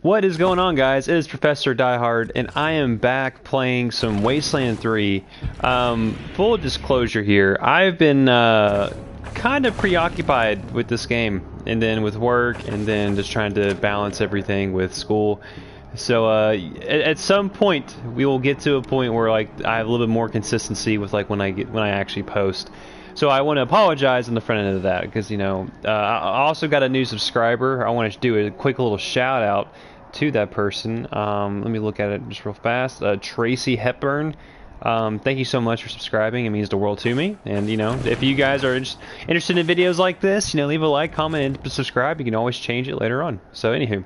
What is going on, guys? It is Professor Diehard, and I am back playing some Wasteland 3. Full disclosure here, I've been kind of preoccupied with this game, and then with work, and then just trying to balance everything with school. So at some point, we will get to a point where like I have a little bit more consistency with like when I actually post. So I want to apologize on the front end of that because I also got a new subscriber. I want to do a quick little shout out to that person. Let me look at it just real fast. Tracy Hepburn. Thank you so much for subscribing. It means the world to me. And if you guys are interested in videos like this, leave a like, comment, and subscribe. You can always change it later on. So anywho.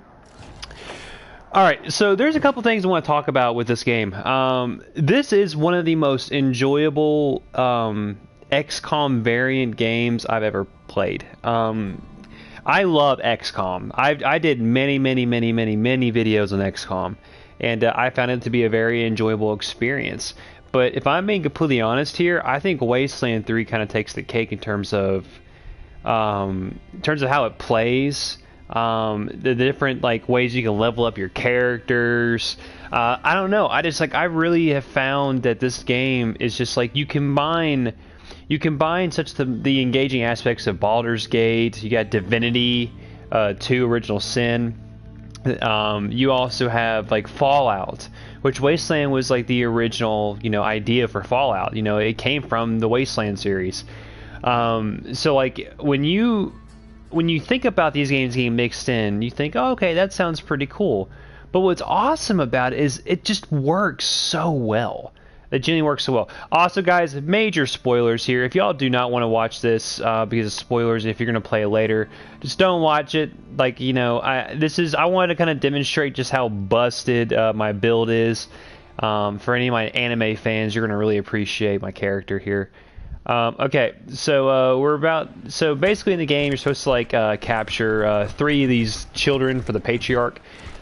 Alright, so there's a couple things I want to talk about with this game. This is one of the most enjoyable XCOM variant games I've ever played. I love XCOM. I did many videos on XCOM, and I found it to be a very enjoyable experience. But if I'm being completely honest here, I think Wasteland 3 kind of takes the cake in terms of how it plays. The different ways you can level up your characters. I don't know. I really have found that this game is just like you combine such the engaging aspects of Baldur's Gate. You got Divinity 2 Original Sin. You also have like Fallout, which Wasteland was like the original idea for Fallout. It came from the Wasteland series. So like when you think about these games getting mixed in, you think, oh, okay, that sounds pretty cool. But what's awesome about it is it just works so well. It genuinely works so well. Also, guys, major spoilers here. If y'all do not want to watch this because of spoilers, if you're going to play it later, just don't watch it. I wanted to kind of demonstrate just how busted my build is. For any of my anime fans, you're going to really appreciate my character here. Okay, so so basically in the game you're supposed to capture 3 of these children for the patriarch.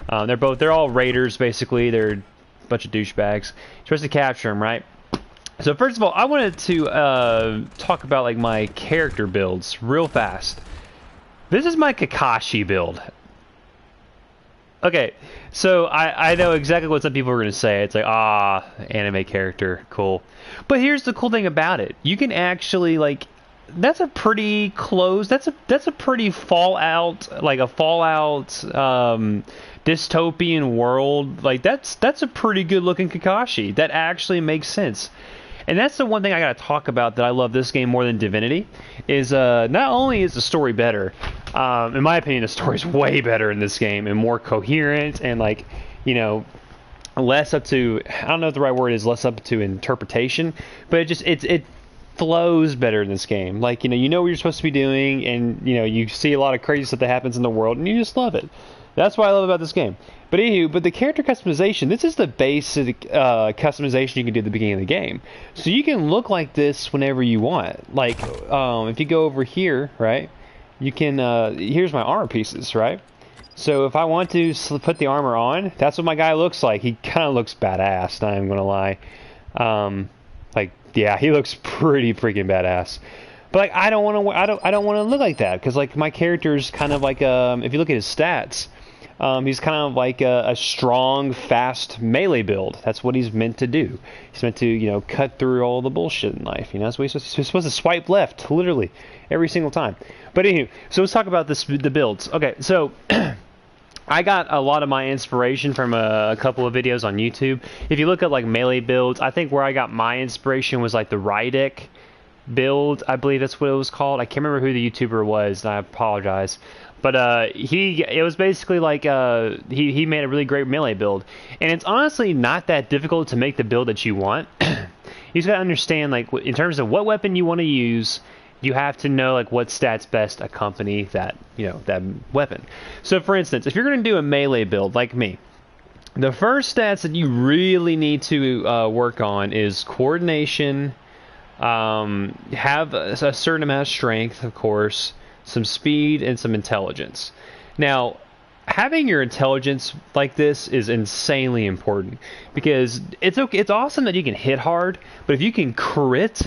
They're all raiders basically. They're a bunch of douchebags. You're supposed to capture them, right? So first of all, I wanted to talk about like my character builds real fast. This is my Kakashi build. Okay, so I know exactly what some people are going to say. It's like, anime character, cool. But here's the cool thing about it. You can actually, that's a pretty close, that's a pretty Fallout, like a Fallout dystopian world. Like, that's a pretty good looking Kakashi. That actually makes sense. And that's the one thing I gotta talk about that I love this game more than Divinity, is not only is the story better, in my opinion the story's way better in this game and more coherent and less up to, I don't know if the right word is less up to interpretation, but it flows better in this game. Like, you know what you're supposed to be doing, and you see a lot of crazy stuff that happens in the world and you just love it. That's what I love about this game. But anywho, the character customization, this is the basic customization you can do at the beginning of the game. So you can look like this whenever you want. Like, if you go over here, right, you can, here's my armor pieces, right? So if I want to put the armor on, that's what my guy looks like. He kind of looks badass, not even gonna lie. Yeah, he looks pretty freaking badass. But I don't want to look like that, because like my character's kind of like if you look at his stats, he's kind of like a strong, fast melee build. That's what he's meant to do. He's meant to cut through all the bullshit in life. That's what he's supposed to swipe left, literally every single time. But anyway, so let's talk about the builds. Okay, so I got a lot of my inspiration from a couple of videos on YouTube. If you look at like melee builds, I think where I got my inspiration was like the Rydek build. I believe that's what it was called. I can't remember who the YouTuber was, and I apologize. But it was basically like he made a really great melee build, and it's honestly not that difficult to make the build that you want. You just gotta understand, like, in terms of what weapon you want to use, you have to know like what stats best accompany that that weapon. So for instance, if you're gonna do a melee build like me, the first stats that you really need to work on is coordination, have a certain amount of strength, of course, some speed, and some intelligence. Now, having your intelligence like this is insanely important, because it's awesome that you can hit hard, but if you can crit,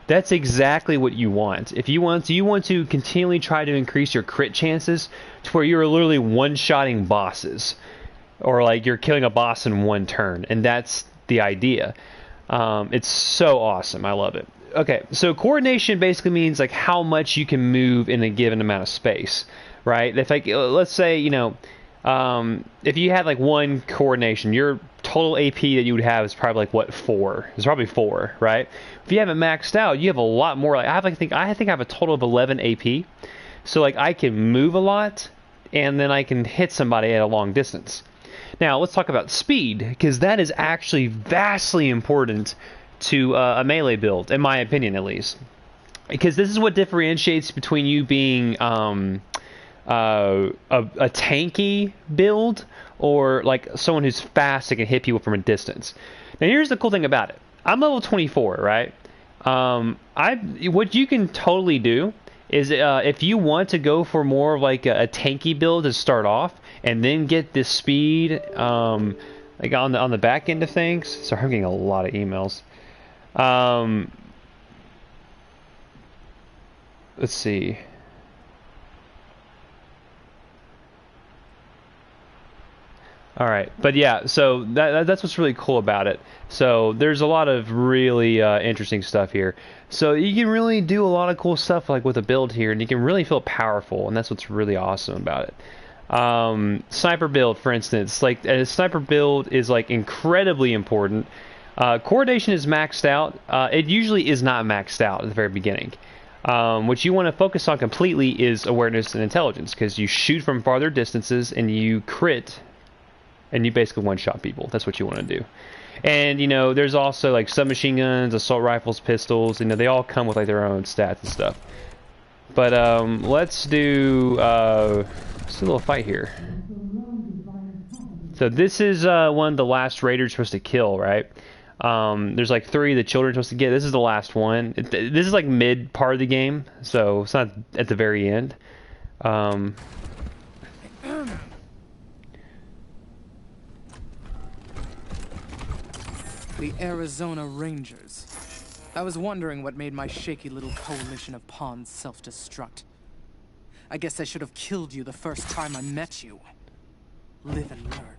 that's exactly what you want. If you want to continually try to increase your crit chances to where you're literally one-shotting bosses. or like you're killing a boss in one turn, and that's the idea. It's so awesome. I love it. Okay, so coordination basically means like how much you can move in a given amount of space, right? If like let's say if you had like one coordination, your total AP that you would have is probably like what 4? It's probably 4, right? If you have it maxed out, you have a lot more. Like I think I have a total of 11 AP, so like I can move a lot, and then I can hit somebody at a long distance. Now let's talk about speed, because that is actually vastly important to a melee build, in my opinion at least. Because this is what differentiates between you being a tanky build or like someone who's fast that can hit people from a distance. Now here's the cool thing about it. I'm level 24, right? What you can totally do is if you want to go for more of like a tanky build to start off and then get this speed like on the back end of things. Sorry, I'm getting a lot of emails. Let's see. All right, but yeah, so that's what's really cool about it. So there's a lot of really interesting stuff here. So you can really do a lot of cool stuff like with a build here, and you can really feel powerful, and that's what's really awesome about it. Sniper build, for instance, like a sniper build is like incredibly important. Coordination is maxed out. It usually is not maxed out at the very beginning. What you want to focus on completely is awareness and intelligence, because you shoot from farther distances and you crit. And you basically one-shot people. That's what you want to do. And, there's also, like, submachine guns, assault rifles, pistols. They all come with, like, their own stats and stuff. But, let's do a little fight here. So this is one of the last raiders supposed to kill, right? There's, like, 3 the children are supposed to get. This is the last one. This is, like, mid part of the game. So it's not at the very end. The Arizona Rangers. I was wondering what made my shaky little coalition of pawns self-destruct. I guess I should have killed you the first time I met you. Live and learn.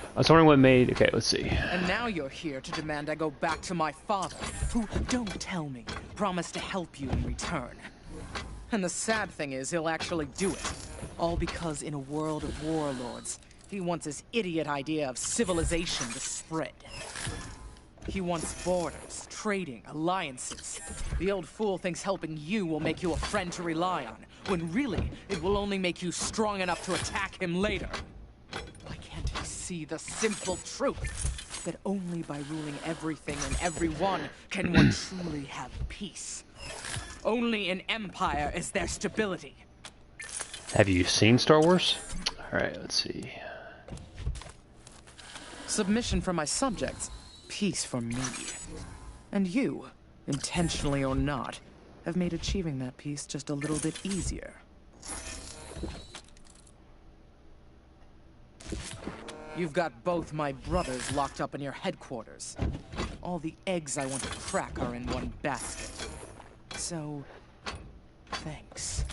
I was wondering what made... Okay, let's see. And now you're here to demand I go back to my father, who, don't tell me, promised to help you in return. And the sad thing is, he'll actually do it. All because in a world of warlords, he wants his idiot idea of civilization to spread. He wants borders, trading, alliances. The old fool thinks helping you will make you a friend to rely on, when really, it will only make you strong enough to attack him later. Why can't he see the simple truth that only by ruling everything and everyone can one truly have peace? Only in empire is there stability. Have you seen Star Wars? Alright, let's see. Submission for my subjects, peace for me. And you, intentionally or not, have made achieving that peace just a little bit easier. You've got both my brothers locked up in your headquarters. All the eggs I want to crack are in one basket. So, thanks.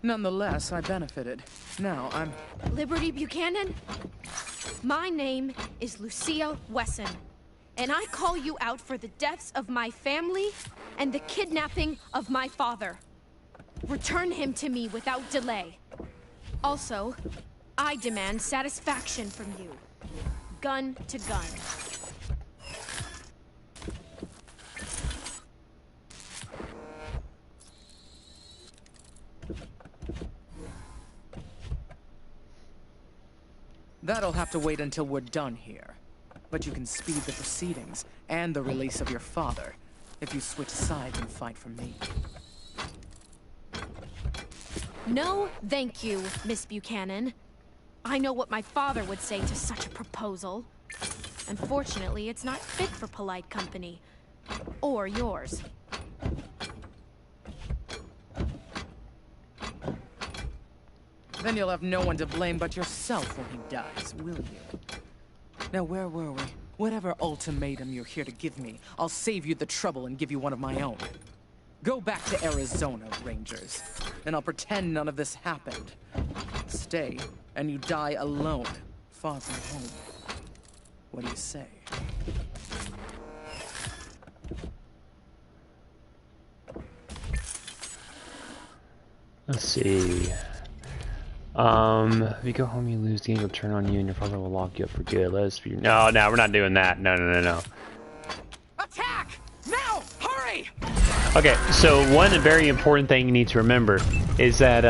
Nonetheless, I benefited. Now, I'm... Liberty Buchanan? My name is Lucia Wesson, and I call you out for the deaths of my family and the kidnapping of my father. Return him to me without delay. Also, I demand satisfaction from you. Gun to gun. That'll have to wait until we're done here. But you can speed the proceedings and the release of your father if you switch sides and fight for me. No, thank you, Miss Buchanan. I know what my father would say to such a proposal. Unfortunately, it's not fit for polite company. Or yours. Then you'll have no one to blame but yourself when he dies, will you? Now, where were we? Whatever ultimatum you're here to give me, I'll save you the trouble and give you one of my own. Go back to Arizona, Rangers, and I'll pretend none of this happened. Stay, and you die alone, far from home. What do you say? Let's see. If you go home, you lose, the game will turn on you, and your father will lock you up for good. Let's be. No, we're not doing that. No. Attack! Now! Hurry! Okay, so one very important thing you need to remember is that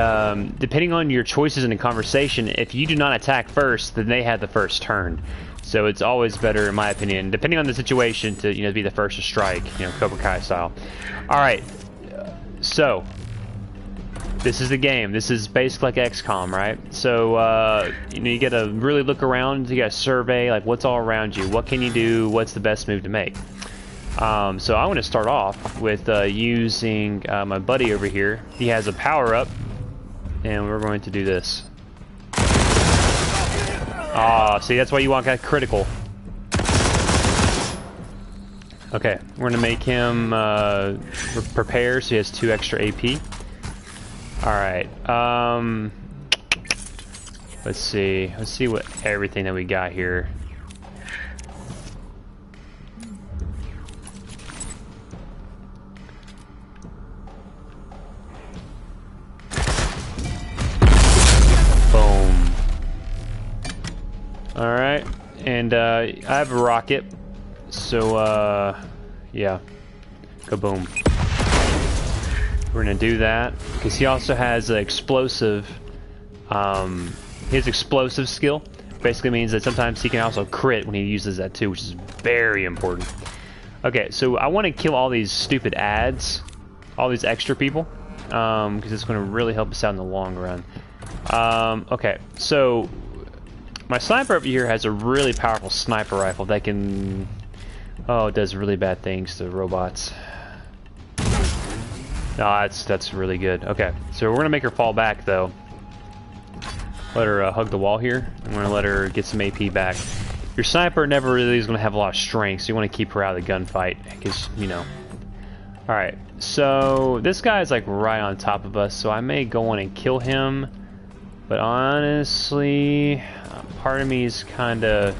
depending on your choices in a conversation, if you do not attack first, then they have the first turn. So it's always better, in my opinion, depending on the situation, to be the first to strike, Cobra Kai style. All right, so this is the game. This is basically like XCOM, right? So you gotta really look around. You gotta survey like what's all around you. What can you do? What's the best move to make? So I want to start off with using my buddy over here. He has a power-up, and we're going to do this. See, that's why you want that critical. Okay, we're going to make him prepare, so he has 2 extra AP. Alright, let's see what everything that we got here. Alright, and I have a rocket, so yeah, kaboom. We're gonna do that, because he also has an explosive, his explosive skill basically means that sometimes he can also crit when he uses that too, which is very important. Okay, so I want to kill all these stupid ads, all these extra people, because it's going to really help us out in the long run. Okay, so my sniper over here has a really powerful sniper rifle that can... Oh, it does really bad things to robots. No, that's really good. Okay, so we're going to make her fall back, though. Let her hug the wall here. I'm going to let her get some AP back. Your sniper never really is going to have a lot of strength, so you want to keep her out of the gunfight, because, Alright, so this guy's like right on top of us, so I may go in and kill him. But honestly, part of me is kind of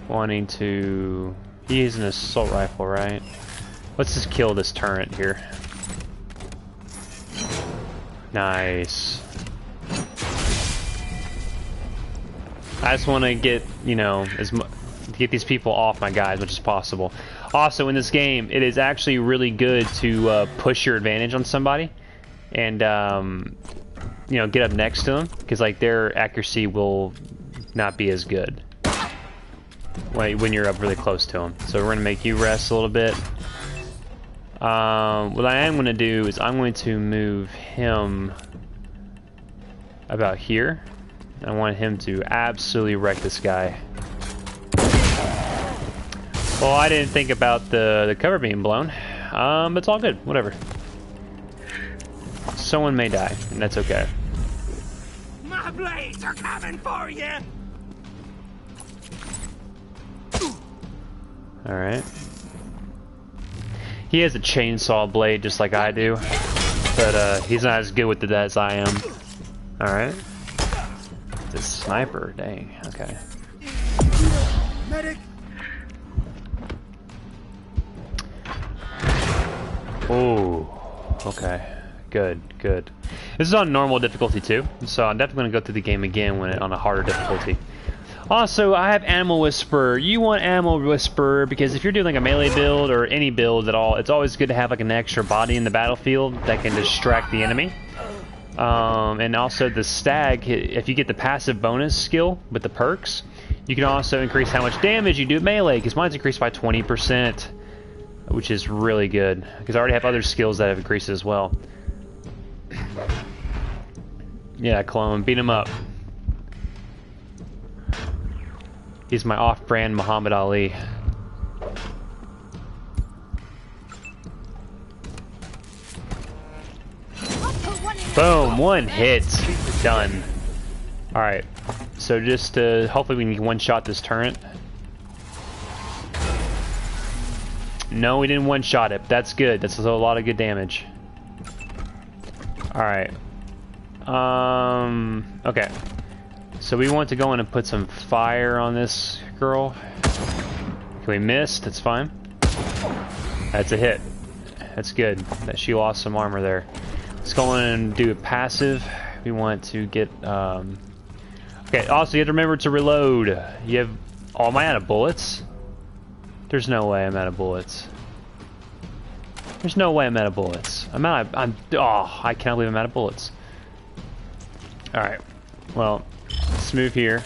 wanting to... He has an assault rifle, right? Let's just kill this turret here. Nice. I just want to get, get these people off my guy as much as possible. Also, in this game, it is actually really good to push your advantage on somebody, and get up next to them, because like their accuracy will not be as good when you're up really close to them. So we're gonna make you rest a little bit. What I am gonna do is I'm going to move him about here. I want him to absolutely wreck this guy. Well, I didn't think about the cover being blown. But it's all good. Whatever. Someone may die, and that's okay. My blades are coming for you. All right. He has a chainsaw blade just like I do, but he's not as good with it as I am. All right. The sniper, dang. Okay. Medic. Oh, okay. Good. This is on normal difficulty too, so I'm definitely going to go through the game again on a harder difficulty. Also, I have Animal Whisperer. You want Animal Whisperer because if you're doing like a melee build or any build at all, it's always good to have like an extra body in the battlefield that can distract the enemy. And also the stag, if you get the passive bonus skill with the perks, you can also increase how much damage you do at melee, because mine's increased by 20%, which is really good, because I already have other skills that have increased as well. Yeah, clone, beat him up. He's my off-brand Muhammad Ali. I'll put one in Boom, one hit. Done. Alright, so just hopefully we can one-shot this turret. No, we didn't one-shot it. That's good. That's a lot of good damage. Alright. Okay. So we want to go in and put some fire on this girl. We missed. That's fine. That's a hit. That's good. That she lost some armor there. Let's go in and do a passive. We want to get... Okay, also you have to remember to reload. You have... Oh, am I out of bullets? There's no way I'm out of bullets. There's no way I'm out of bullets. Oh, I can't believe I'm out of bullets. Alright. Well, let's move here.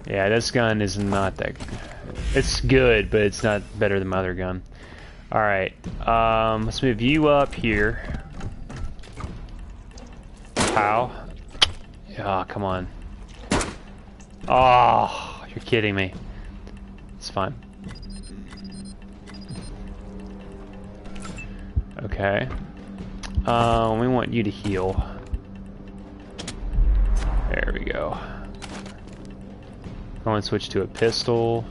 Yeah, this gun is not that... It's good, but it's not better than my other gun. Alright. Let's move you up here. How? Oh, come on. Oh, you're kidding me. It's fine. Okay. We want you to heal. There we go. Go and switch to a pistol.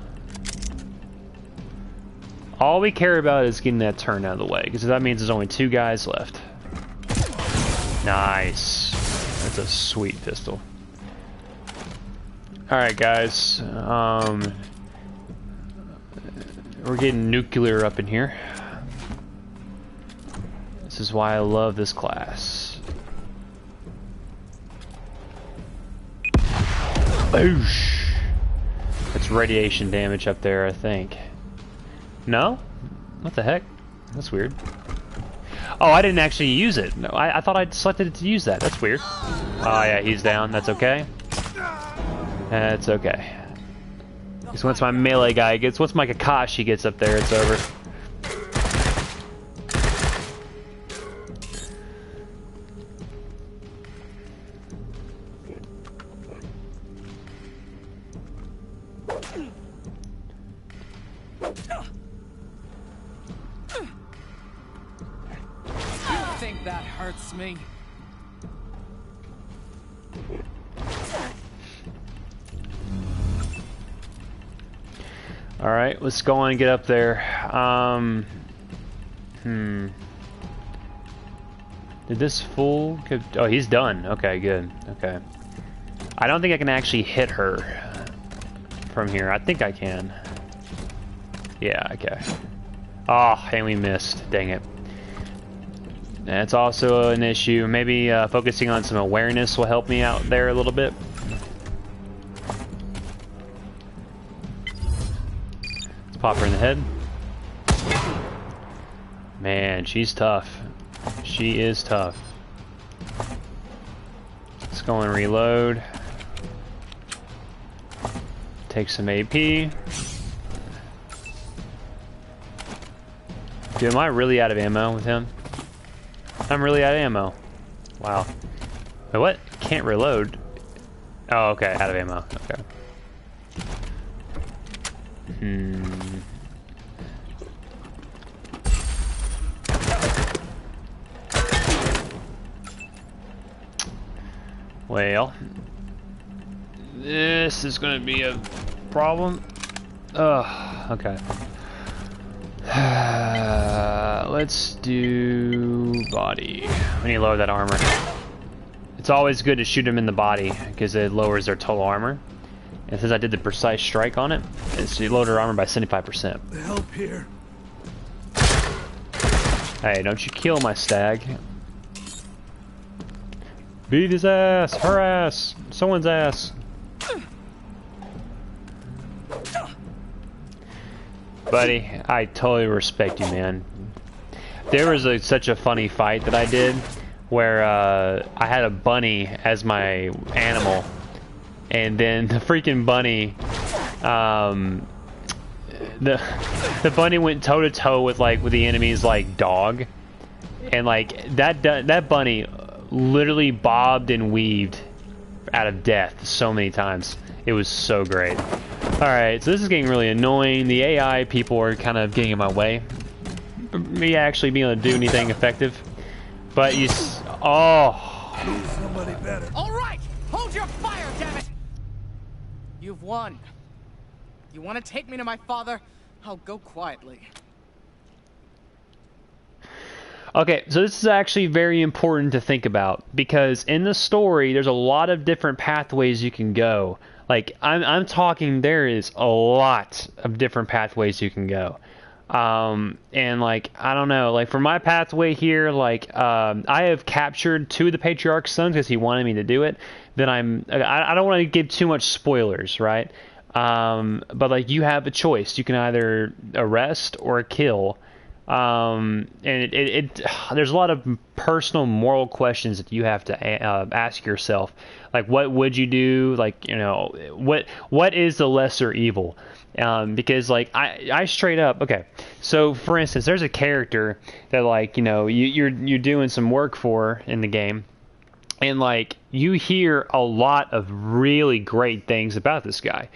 All we care about is getting that turn out of the way, because that means there's only 2 guys left. Nice. That's a sweet pistol. Alright guys, we're getting nuclear up in here. This is why I love this class. Boosh! That's radiation damage up there, I think. No? What the heck? That's weird. Oh, I didn't actually use it. No, I thought I'd selected it to use that. That's weird. Oh yeah, he's down. That's okay. That's okay. Because once my melee guy gets, once my Kakashi gets up there, it's over. You think that hurts me? Alright, let's go on and get up there. Did this fool... Oh, he's done. Okay, good. Okay. I don't think I can actually hit her from here. I think I can. Yeah, okay. Oh, and we missed. Dang it. That's also an issue. Maybe focusing on some awareness will help me out there a little bit. Pop her in the head. Man, she's tough. She is tough. Let's go and reload. Take some AP. Dude, am I really out of ammo with him? I'm really out of ammo. Wow. Wait, what? Can't reload. Oh, okay, out of ammo. Okay. Well, this is gonna be a problem. Okay. Let's do body. We need to lower that armor. It's always good to shoot him in the body because it lowers their total armor. And since I did the precise strike on it, it's lowered her armor by 75%. Help here. Hey, don't you kill my stag. Beat his ass, her ass, someone's ass. Buddy, I totally respect you, man. There was such a funny fight that I did where I had a bunny as my animal, and then the freaking bunny, the bunny went toe to toe with the enemy's dog, and that bunny literally bobbed and weaved out of death so many times. It was so great. Alright, so this is getting really annoying. The AI people are kind of getting in my way. Me actually being able to do anything effective. But you oh. Somebody better. All right! Hold your fire, damn it! You've won. You want to take me to my father? I'll go quietly. Okay, so this is actually very important to think about because in the story, there's a lot of different pathways you can go. Like, I'm talking, there is a lot of different pathways you can go. And like, I don't know, like for my pathway here, like, I have captured 2 of the Patriarch's sons because he wanted me to do it. Then I don't want to give too much spoilers, right? But like, you have a choice. You can either arrest or kill. And there's a lot of personal moral questions that you have to ask yourself, like what would you do, like, you know, what is the lesser evil, because like I straight up, okay, so for instance, there's a character that, like, you know, you're doing some work for in the game, and like you hear a lot of really great things about this guy.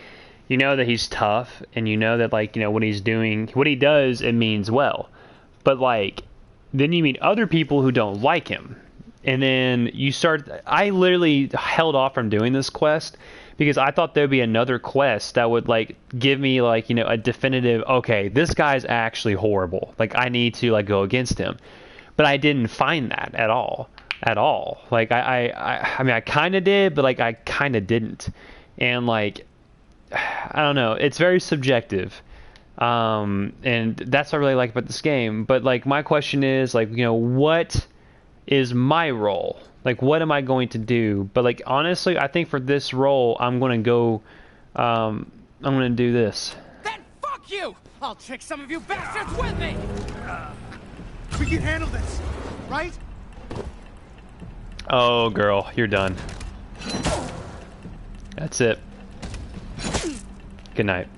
You know that he's tough, and you know that, like, you know, what he does, it means well. But like, then you meet other people who don't like him, and then you start. I literally held off from doing this quest because I thought there'd be another quest that would like give me, like, you know, a definitive, okay, this guy's actually horrible. Like, I need to like go against him, but I didn't find that at all. Like I mean, I kind of did, but like I kind of didn't, and like, I don't know. It's very subjective. And that's what I really like about this game. But like, my question is, like, you know, what is my role? Like, what am I going to do? But like, honestly, I think for this role, I'm going to go, I'm going to do this. Then fuck you! I'll take some of you bastards with me! We can handle this, right? Oh, girl, you're done. That's it. Good night.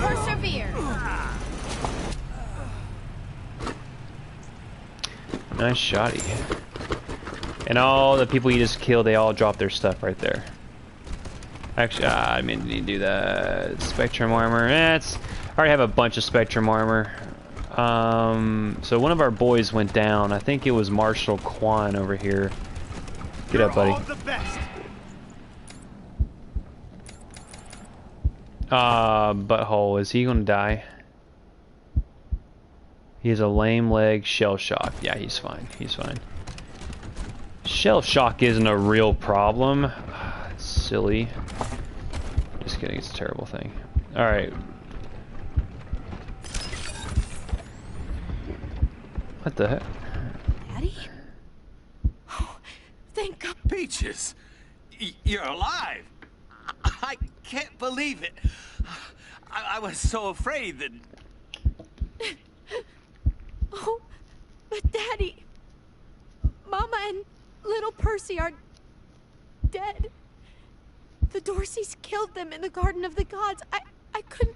Persevere. Nice shotty. And all the people you just killed, they all drop their stuff right there. Actually, I mean, did you do that? Spectrum armor. I already have a bunch of Spectrum armor. So one of our boys went down. I think it was Marshall Quan over here. Get up, buddy. Butthole, is he gonna die? He has a lame leg, shell shock. Yeah, he's fine. He's fine. Shell shock isn't a real problem. Silly. Just kidding, it's a terrible thing. Alright. What the heck? Daddy? Oh, thank God. Peaches, you're alive. I can't believe it. I was so afraid that... Oh, but Daddy, Mama and little Percy are dead. The Dorseys killed them in the Garden of the Gods. I couldn't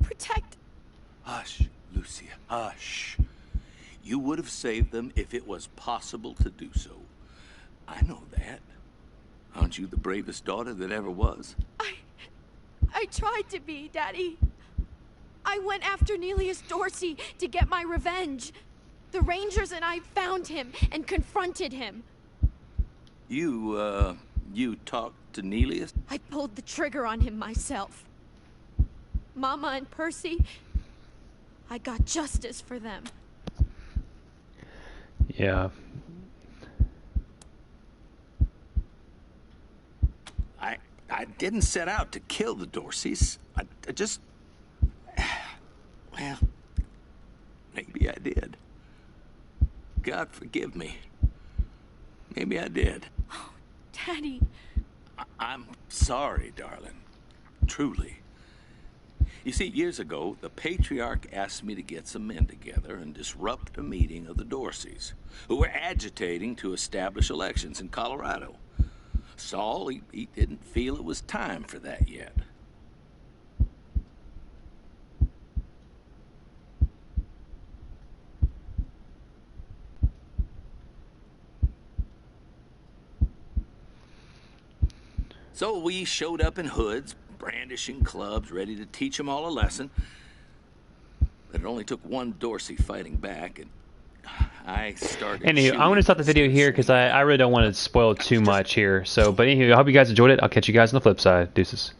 protect. Hush, Lucia, hush. You would have saved them if it was possible to do so. I know that. Aren't you the bravest daughter that ever was? I tried to be, Daddy. I went after Nelius Dorsey to get my revenge. The Rangers and I found him and confronted him. You talked to Nelius? I pulled the trigger on him myself. Mama and Percy, I got justice for them. Yeah. I didn't set out to kill the Dorseys. I just... Well, maybe I did. God forgive me. Maybe I did. Oh, Daddy. I'm sorry, darling. Truly. You see, years ago, the Patriarch asked me to get some men together and disrupt a meeting of the Dorseys, who were agitating to establish elections in Colorado. Saul, he didn't feel it was time for that yet. So we showed up in hoods, brandishing clubs, ready to teach them all a lesson. But it only took one Dorsey fighting back, and I started Anywho, I'm going to stop the video here because I really don't want to spoil too much here. So, but anywho, I hope you guys enjoyed it. I'll catch you guys on the flip side. Deuces.